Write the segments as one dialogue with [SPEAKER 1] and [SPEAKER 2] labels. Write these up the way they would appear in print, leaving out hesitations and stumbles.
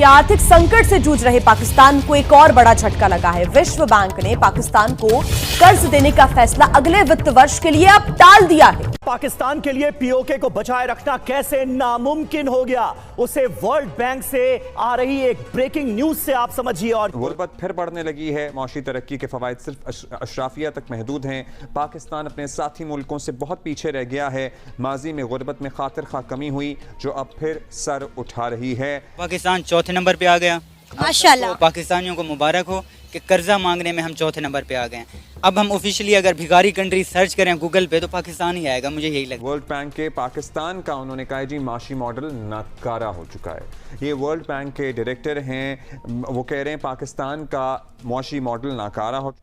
[SPEAKER 1] आर्थिक संकट से जूझ रहे पाकिस्तान को एक और बड़ा झटका लगा है। विश्व बैंक ने पाकिस्तान को कर्ज देने का फैसला अगले वित्त वर्ष के लिए अब टाल दिया है।
[SPEAKER 2] पाकिस्तान के लिए पीओके को बचाए रखना कैसे नामुमकिन हो गया, उसे वर्ल्ड बैंक से आ रही एक ब्रेकिंग न्यूज से आप समझिए। और
[SPEAKER 3] गुर्बत फिर बढ़ने लगी है। मौशी तरक्की के फवायद सिर्फ अशराफिया तक महदूद हैं। पाकिस्तान अपने साथी मुल्कों से बहुत पीछे रह गया है। माजी में गुर्बत में खातिर खा कमी हुई जो अब फिर सर उठा रही है।
[SPEAKER 4] पाकिस्तान चौथे नंबर पे आ गया माशाल्लाह। तो पाकिस्तानियों को मुबारक हो कि कर्जा मांगने में हम चौथे नंबर पे आ गए। अब हम ऑफिशियली अगर भिखारी कंट्री सर्च करें गूगल पे तो पाकिस्तान ही आएगा, मुझे यही लगता है।
[SPEAKER 3] वर्ल्ड बैंक के पाकिस्तान का उन्होंने कहा जी माशी मॉडल नाकारा हो चुका है। ये वर्ल्ड बैंक के डायरेक्टर हैं, वो कह रहे हैं पाकिस्तान का माशी मॉडल नाकारा हो।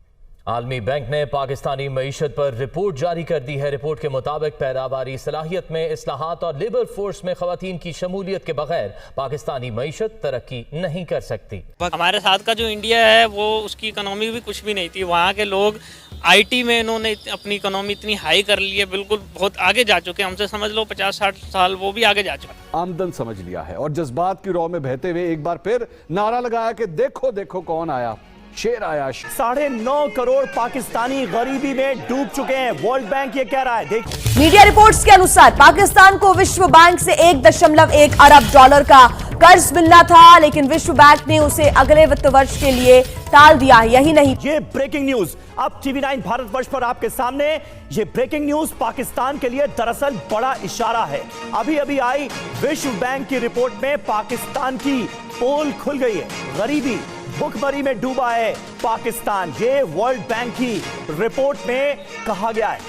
[SPEAKER 5] आलमी बैंक ने पाकिस्तानी मईशत पर रिपोर्ट जारी कर दी है। रिपोर्ट के मुताबिक पैदावारी सलाहियत में इस्लाहात और लेबर फोर्स में खवातीन की शमूलियत के बगैर पाकिस्तानी मईशत तरक्की नहीं कर सकती।
[SPEAKER 6] हमारे साथ का जो इंडिया है वो उसकी इकोनॉमी भी कुछ भी नहीं थी। वहाँ के लोग आईटी में इन्होंने अपनी इकोनॉमी इतनी हाई कर ली है, बिल्कुल बहुत आगे जा चुके हैं। हमसे समझ लो 50-60 साल वो भी आगे जा चुके हैं।
[SPEAKER 7] आमदन समझ लिया है और जज्बात की रौ में बहते हुए एक बार फिर नारा लगाया कि देखो देखो कौन आया, शेर आया।
[SPEAKER 2] 9.5 करोड़ पाकिस्तानी गरीबी में डूब चुके हैं, वर्ल्ड बैंक ये कह रहा है। देखिए
[SPEAKER 1] मीडिया रिपोर्ट्स के अनुसार पाकिस्तान को विश्व बैंक से 1.1 अरब डॉलर का कर्ज मिलना था, लेकिन विश्व बैंक ने उसे अगले वित्त वर्ष के लिए टाल दिया है। यही नहीं,
[SPEAKER 2] ये ब्रेकिंग न्यूज अब TV9 भारतवर्ष पर आपके सामने। ये ब्रेकिंग न्यूज पाकिस्तान के लिए दरअसल बड़ा इशारा है। अभी अभी आई विश्व बैंक की रिपोर्ट में पाकिस्तान की पोल खुल गई है। गरीबी भुखमरी में डूबा है पाकिस्तान, ये वर्ल्ड बैंक की रिपोर्ट में कहा गया है।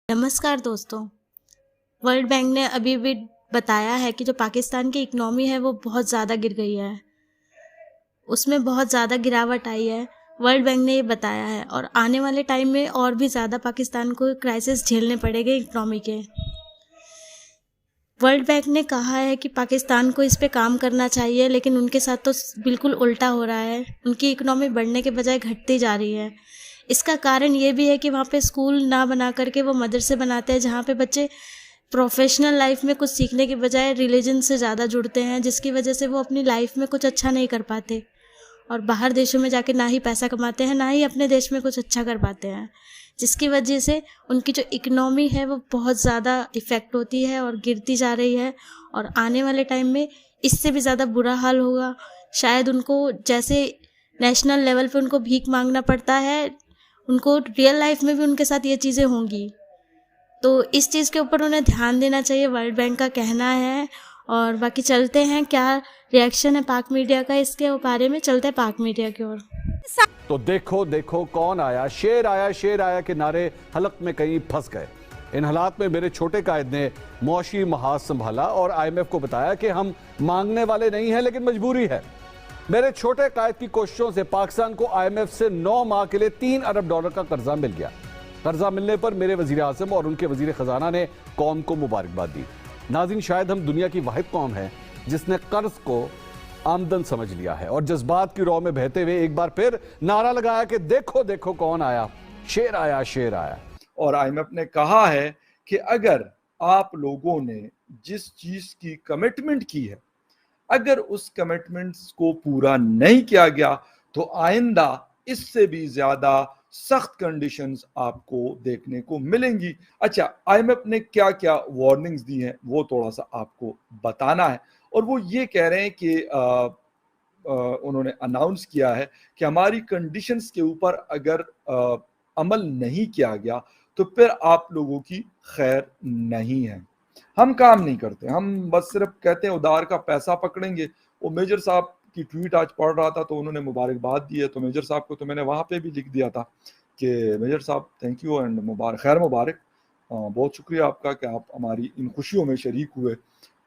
[SPEAKER 8] नमस्कार दोस्तों, वर्ल्ड बैंक ने अभी भी बताया है कि जो पाकिस्तान की इकनॉमी है वो बहुत ज़्यादा गिर गई है, उसमें बहुत ज़्यादा गिरावट आई है। वर्ल्ड बैंक ने ये बताया है और आने वाले टाइम में और भी ज़्यादा पाकिस्तान को क्राइसिस झेलने पड़ेंगे इकनॉमी के। वर्ल्ड बैंक ने कहा है कि पाकिस्तान को इस पे काम करना चाहिए, लेकिन उनके साथ तो बिल्कुल उल्टा हो रहा है। उनकी इकनॉमी बढ़ने के बजाय घटती जा रही है। इसका कारण ये भी है कि वहाँ पे स्कूल ना बना करके वो मदरसे बनाते हैं, जहाँ पे बच्चे प्रोफेशनल लाइफ में कुछ सीखने के बजाय रिलीजन से ज़्यादा जुड़ते हैं, जिसकी वजह से वो अपनी लाइफ में कुछ अच्छा नहीं कर पाते और बाहर देशों में जाके ना ही पैसा कमाते हैं, ना ही अपने देश में कुछ अच्छा कर पाते हैं, जिसकी वजह से उनकी जो इकनॉमी है वो बहुत ज़्यादा इफ़ेक्ट होती है और गिरती जा रही है। और आने वाले टाइम में इससे भी ज़्यादा बुरा हाल होगा। शायद उनको जैसे नेशनल लेवल पे उनको भीख मांगना पड़ता है, उनको रियल लाइफ में भी उनके साथ ये चीज़ें होंगी। तो इस चीज़ के ऊपर उन्हें ध्यान देना चाहिए, वर्ल्ड बैंक का कहना है। और बाकी चलते हैं, क्या रिएक्शन है पाक मीडिया का इसके बारे में, चलते हैं पाक मीडिया की ओर।
[SPEAKER 7] तो देखो देखो कौन आया, शेर आया, शेर आया के नारे हलक में कहीं फंस गए। इन हालात में मेरे छोटे कायद ने मौशी महाज संभाला और IMF को बताया कि हम मांगने वाले नहीं हैं लेकिन मजबूरी है। मेरे छोटे कायद की कोशिशों से पाकिस्तान को IMF से 9 माह के लिए 3 अरब डॉलर का कर्जा मिल गया। कर्जा मिलने पर मेरे वजीर आज़म और उनके वजीर खजाना ने कौम को मुबारकबाद दी। नाज़रीन, शायद हम दुनिया की वाहिद कौम है जिसने कर्ज को आमदन समझ लिया है और जज्बात की रौ में बहते हुए एक बार फिर नारा लगाया कि देखो देखो कौन आया, शेर आया, शेर आया।
[SPEAKER 9] और IMF ने कहा है कि अगर आप लोगों ने जिस चीज की कमिटमेंट की है, अगर उस कमिटमेंट्स को पूरा नहीं किया गया तो आइंदा इससे भी ज्यादा सख्त कंडीशंस आपको देखने को मिलेंगी। अच्छा, IMF ने क्या क्या वार्निंग्स दी हैं वो थोड़ा सा आपको बताना है। और वो ये कह रहे हैं कि उन्होंने अनाउंस किया है कि हमारी कंडीशंस के ऊपर अगर अमल नहीं किया गया तो फिर आप लोगों की खैर नहीं है। हम काम नहीं करते, हम बस सिर्फ कहते हैं उधार का पैसा पकड़ेंगे। वो मेजर साहब की ट्वीट आज पढ़ रहा था तो उन्होंने मुबारकबाद दी है, तो मेजर साहब को तो मैंने वहाँ पे भी लिख दिया था कि मेजर साहब थैंक यू एंड मुबारक, खैर मुबारक, बहुत शुक्रिया आपका कि आप हमारी इन खुशियों में शरीक हुए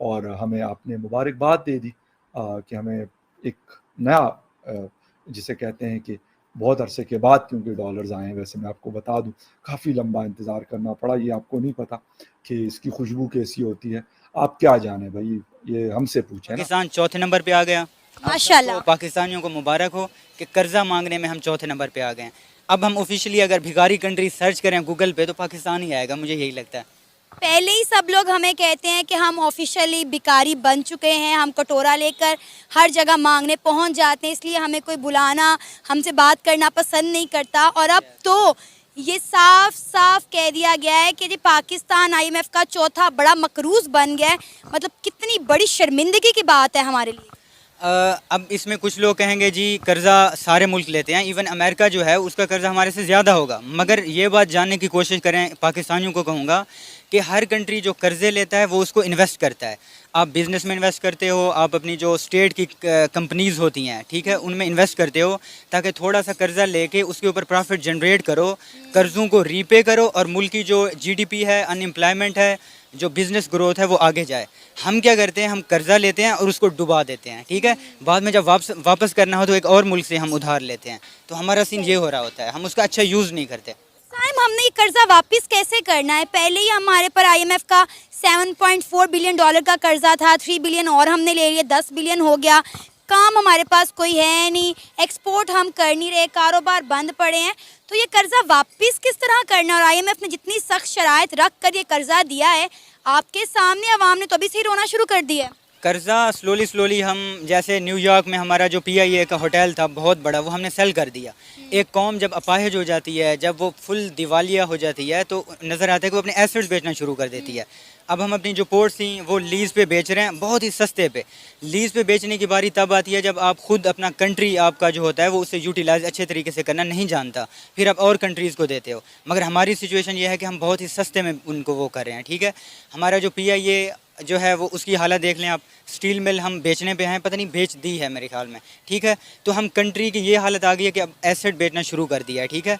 [SPEAKER 9] और हमें आपने मुबारकबाद दे दी कि हमें एक नया जिसे कहते हैं कि बहुत अरसे के बाद क्योंकि डॉलर्स आए हैं। वैसे मैं आपको बता दूं काफ़ी लंबा इंतज़ार करना पड़ा, ये आपको नहीं पता कि इसकी खुशबू कैसी होती है। आप क्या जाने भाई, ये हमसे पूछें।
[SPEAKER 4] पाकिस्तान चौथे नंबर पे आ गया माशाल्लाह। तो पाकिस्तानियों को मुबारक हो कि कर्जा मांगने में हम चौथे नंबर पे आ गए। अब हम ऑफिशियली अगर भिखारी कंट्री सर्च करें गूगल पे तो पाकिस्तान ही आएगा, मुझे यही लगता है।
[SPEAKER 10] पहले ही सब लोग हमें कहते हैं कि हम ऑफिशियली भिखारी बन चुके हैं, हम कटोरा लेकर हर जगह मांगने पहुंच जाते हैं, इसलिए हमें कोई बुलाना, हमसे बात करना पसंद नहीं करता। और अब तो ये साफ साफ कह दिया गया है कि जी पाकिस्तान IMF का चौथा बड़ा मकरूज बन गया है। मतलब कितनी बड़ी शर्मिंदगी की बात है हमारे लिए।
[SPEAKER 4] अब इसमें कुछ लोग कहेंगे जी कर्ज़ा सारे मुल्क लेते हैं, इवन अमेरिका जो है उसका कर्ज़ा हमारे से ज़्यादा होगा। मगर ये बात जानने की कोशिश करें, पाकिस्तानियों को कहूँगा कि हर कंट्री जो कर्ज़े लेता है वो उसको इन्वेस्ट करता है। आप बिज़नेस में इन्वेस्ट करते हो, आप अपनी जो स्टेट की कंपनीज़ होती हैं, ठीक है, उनमें इन्वेस्ट करते हो ताकि थोड़ा सा कर्ज़ा लेके उसके ऊपर प्रॉफिट जनरेट करो, कर्ज़ों को रीपे करो और मुल्क की जो GDP है, अनएम्प्लॉयमेंट है, जो बिज़नेस ग्रोथ है वो आगे जाए। हम क्या करते हैं, हम कर्ज़ा लेते हैं और उसको डुबा देते हैं, ठीक है। बाद में जब वापस करना हो तो एक और मुल्क से हम उधार लेते हैं। तो हमारा सीन ये हो रहा होता है, हम उसका अच्छा यूज़ नहीं करते।
[SPEAKER 10] साइम, हमने ये कर्जा वापस कैसे करना है? पहले ही हमारे पर IMF का $7.4 बिलियन का कर्जा था, 3 बिलियन और हमने ले लिया, 10 बिलियन हो गया। काम हमारे पास कोई है नहीं, एक्सपोर्ट हम कर नहीं रहे, कारोबार बंद पड़े हैं। तो ये कर्जा वापस किस तरह करना? और IMF ने जितनी सख्त शराइत रख कर ये कर्जा दिया है, आपके सामने अवाम ने तो अभी से ही रोना शुरू कर दिया है।
[SPEAKER 4] कर्ज़ा स्लोली हम, जैसे न्यूयॉर्क में हमारा जो PIA का होटल था बहुत बड़ा, वो हमने सेल कर दिया। एक कौम जब अपाहिज हो जाती है, जब वो फुल दिवालिया हो जाती है, तो नज़र आता है कि वो अपने एसेट्स बेचना शुरू कर देती है। अब हम अपनी जो पोर्ट्स थी वो लीज़ पे बेच रहे हैं, बहुत ही सस्ते पे। लीज़ पे बेचने की बारी तब आती है जब आप खुद अपना कंट्री आपका जो होता है वो उसे यूटिलाइज अच्छे तरीके से करना नहीं जानता, फिर आप और कंट्रीज़ को देते हो। मगर हमारी सिचुएशन ये है कि हम बहुत ही सस्ते में उनको वो कर रहे हैं, ठीक है। हमारा जो PIA जो है वो उसकी हालत देख लें आप, स्टील मिल हम बेचने पे हैं, पता नहीं बेच दी है मेरे ख्याल में, ठीक है। तो हम कंट्री की ये हालत आ गई है कि अब एसेट बेचना शुरू कर दिया है, ठीक है।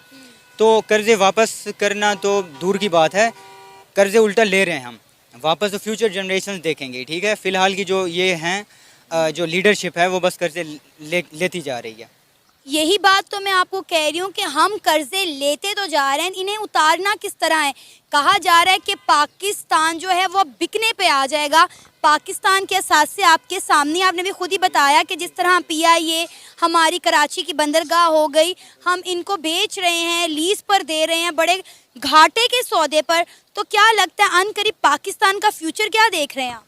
[SPEAKER 4] तो कर्ज़े वापस करना तो दूर की बात है, कर्ज़े उल्टा ले रहे हैं हम वापस, तो फ्यूचर जनरेशन देखेंगे, ठीक है। फ़िलहाल की जो ये हैं जो लीडरशिप है वो बस कर्ज़े लेती जा रही है।
[SPEAKER 10] यही बात तो मैं आपको कह रही हूँ कि हम कर्जे लेते तो जा रहे हैं, इन्हें उतारना किस तरह है? कहा जा रहा है कि पाकिस्तान जो है वो बिकने पे आ जाएगा। पाकिस्तान के असास से आपके सामने, आपने भी खुद ही बताया कि जिस तरह PIA हमारी कराची की बंदरगाह हो गई, हम इनको बेच रहे हैं, लीज पर दे रहे हैं, बड़े घाटे के सौदे पर। तो क्या लगता है अनकरीब पाकिस्तान का फ्यूचर क्या देख रहे हैं आप?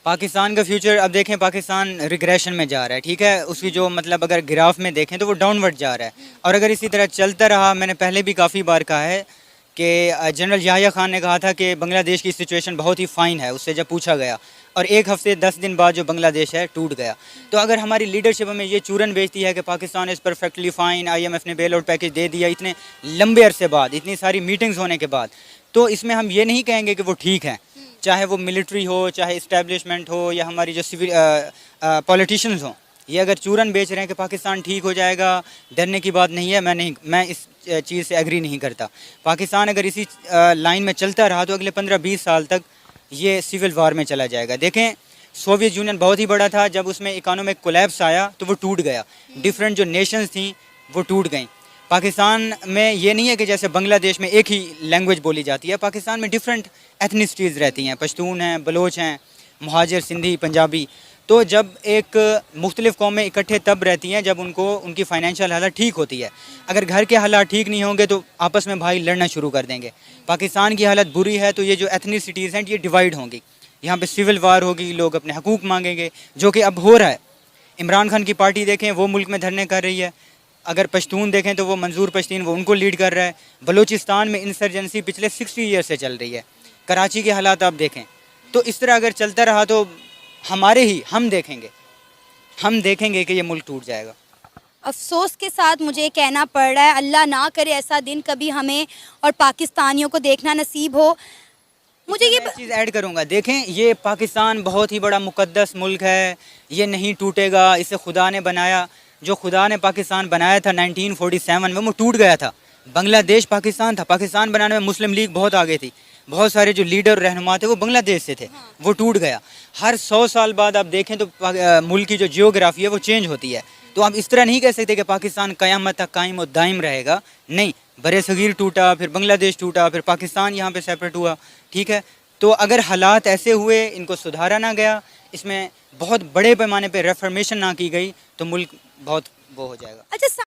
[SPEAKER 4] पाकिस्तान का फ्यूचर अब देखें, पाकिस्तान रिग्रेशन में जा रहा है, ठीक है। उसकी जो मतलब अगर ग्राफ में देखें तो वो डाउनवर्ड जा रहा है, और अगर इसी तरह चलता रहा, मैंने पहले भी काफ़ी बार कहा है कि जनरल याह्या खान ने कहा था कि बांग्लादेश की सिचुएशन बहुत ही फ़ाइन है, उससे जब पूछा गया, और 1 हफ्ते 10 दिन बाद जो बांग्लादेश है टूट गया। तो अगर हमारी लीडरशिप हमें ये चूरन बेचती है कि Pakistan is perfectly fine, IMF ने बेल आउट पैकेज दे दिया इतने लंबे अरसे बाद, इतनी सारी मीटिंग्स होने के बाद, तो इसमें हम ये नहीं कहेंगे कि वो ठीक है, चाहे वो मिलिट्री हो, चाहे इस्टेब्लिशमेंट हो, या हमारी जो सिविल पॉलिटिशियंस हों। ये अगर चूरन बेच रहे हैं कि पाकिस्तान ठीक हो जाएगा, डरने की बात नहीं है, मैं इस चीज़ से एग्री नहीं करता। पाकिस्तान अगर इसी लाइन में चलता रहा तो अगले 15-20 साल तक ये सिविल वार में चला जाएगा। देखें, सोवियत यूनियन बहुत ही बड़ा था, जब उसमें इकोनॉमिक कोलैप्स आया तो वो टूट गया, डिफरेंट जो नेशंस थी वो टूट गई। पाकिस्तान में ये नहीं है कि जैसे बांग्लादेश में एक ही लैंग्वेज बोली जाती है, पाकिस्तान में डिफरेंट एथनिसिटीज़ रहती हैं, पश्तून हैं, बलोच हैं, मुहाजिर, सिंधी, पंजाबी। तो जब एक मुख्तलिफ़ कौमें इकट्ठे तब रहती हैं जब उनकी फ़ाइनेंशियल हालत ठीक होती है। अगर घर के हालात ठीक नहीं होंगे तो आपस में भाई लड़ना शुरू कर देंगे। पाकिस्तान की हालत बुरी है तो ये जो एथनिसिटीज़ हैं ये डिवाइड होंगी, यहाँ पे सिविल वार होगी, लोग अपने हकूक़ मांगेंगे, जो कि अब हो रहा है। इमरान खान की पार्टी देखें, वो मुल्क में धरने कर रही है। अगर पश्तून देखें तो वो मंजूर पश्तीन, वो उनको लीड कर रहा है। बलूचिस्तान में इंसर्जेंसी पिछले 60 ईयर से चल रही है। कराची के हालात आप देखें। तो इस तरह अगर चलता रहा तो हम देखेंगे कि ये मुल्क टूट जाएगा।
[SPEAKER 10] अफसोस के साथ मुझे कहना पड़ रहा है, अल्लाह ना करे ऐसा दिन कभी हमें और पाकिस्तानियों को देखना नसीब हो। मुझे ये
[SPEAKER 4] चीज़ ऐड करूँगा, देखें, ये पाकिस्तान बहुत ही बड़ा मुकद्दस मुल्क है, ये नहीं टूटेगा, इसे खुदा ने बनाया। जो खुदा ने पाकिस्तान बनाया था 1947 में, वो टूट गया था। बांग्लादेश पाकिस्तान था, पाकिस्तान बनाने में मुस्लिम लीग बहुत आगे थी, बहुत सारे जो लीडर और रहनुमा थे वो बांग्लादेश से थे, वो टूट गया। हर 100 साल बाद आप देखें तो मुल्क की जो जियोग्राफी है वो चेंज होती है। तो आप इस तरह नहीं कह सकते कि पाकिस्तान क़यामत तक कायम और दायम रहेगा, नहीं। बरे सगीर टूटा, फिर बांग्लादेश टूटा, फिर पाकिस्तान यहाँ पे सेपरेट हुआ, ठीक है। तो अगर हालात ऐसे हुए, इनको सुधारा ना गया, इसमें बहुत बड़े पैमाने पे रेफॉर्मेशन ना की गई, तो मुल्क बहुत वो हो जाएगा।
[SPEAKER 10] अच्छा।